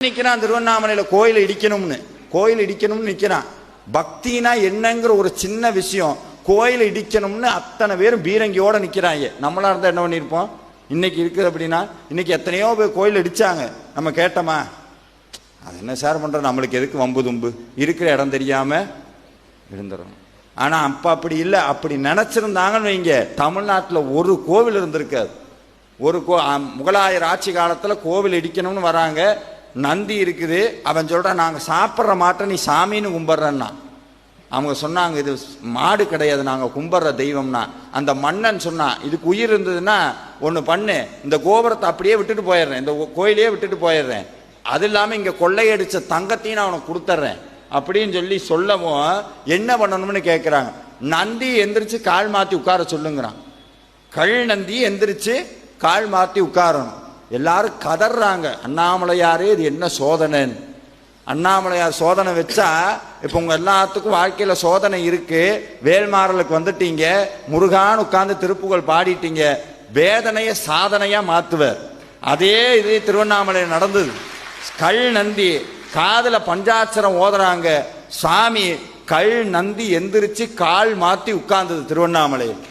நிக்கிறான் திருவண்ணாமலையில கோயில் இடிக்கணும்னு நிக்கிறான். பக்தினா என்னங்கிற ஒரு சின்ன விஷயம், கோயில் இடிக்கணும்னு அத்தனை பேரும் பீரங்கியோட நிக்கிறாங்க. நம்மளா இருந்தா என்ன பண்ணிருப்போம்? இன்னைக்கு இருக்குது அப்படின்னா, இன்னைக்கு எத்தனையோ பேர் கோயில் இடிச்சாங்க, நம்ம கேட்டோமா? அது என்ன சார் பண்ற, நம்மளுக்கு எதுக்கு வம்பு தும்பு, இருக்கிற இடம் தெரியாம இருந்துடும். ஆனா அப்ப அப்படி இல்லை. அப்படி நினைச்சிருந்தாங்கன்னு வைங்க, தமிழ்நாட்டில் ஒரு கோவில் இருந்திருக்காது. ஒரு முகலாயர் ஆட்சி காலத்துல கோவில் இடிக்கணும்னு வராங்க. நந்தி இருக்குது, அவன் சொல்றான் நாங்க சாப்பிட்ற மாட்டை நீ சாமின்னு கும்பிட்றன்னா. அவங்க சொன்னாங்க இது மாடு கிடையாது, நாங்க கும்பிட்ற தெய்வம்னா. அந்த மன்னன் சொன்னான் இதுக்கு உயிர் இருந்ததுன்னா ஒன்று பண்ணு, இந்த கோபுரத்தை அப்படியே விட்டுட்டு போயிடுறேன், இந்த கோயிலையே விட்டுட்டு போயிடுறேன், அது இல்லாமல் இங்கே கொள்ளையடிச்ச தங்கத்தையும் நான் அவனுக்கு கொடுத்துட்றேன் அப்படின்னு சொல்லவும் என்ன பண்ணணும்னு கேட்குறாங்க. நந்தி எந்திரிச்சு கால் மாற்றி உட்கார சொல்லுங்கிறான். கல் நந்தி எந்திரிச்சு கால் மாற்றி உட்காரணும். எல்லாரும் கதறாங்க, அண்ணாமலையாரே இது என்ன சோதனைன்னு. அண்ணாமலையார் சோதனை வச்சா இப்போ உங்க எல்லாத்துக்கும் வாழ்க்கையில சோதனை இருக்கு. வேல்மாறலுக்கு வந்துட்டீங்க, முருகான் உட்கார்ந்து திருப்புகழ் பாடிட்டீங்க, வேதனைய சாதனையா மாத்துவர். அதே இது திருவண்ணாமலையில் நடந்தது. கல் நந்தி காதுல பஞ்சாட்சரம் ஓதுறாங்க, சாமி கல் நந்தி எந்திரிச்சு கால் மாத்தி உட்கார்ந்தது திருவண்ணாமலையில்.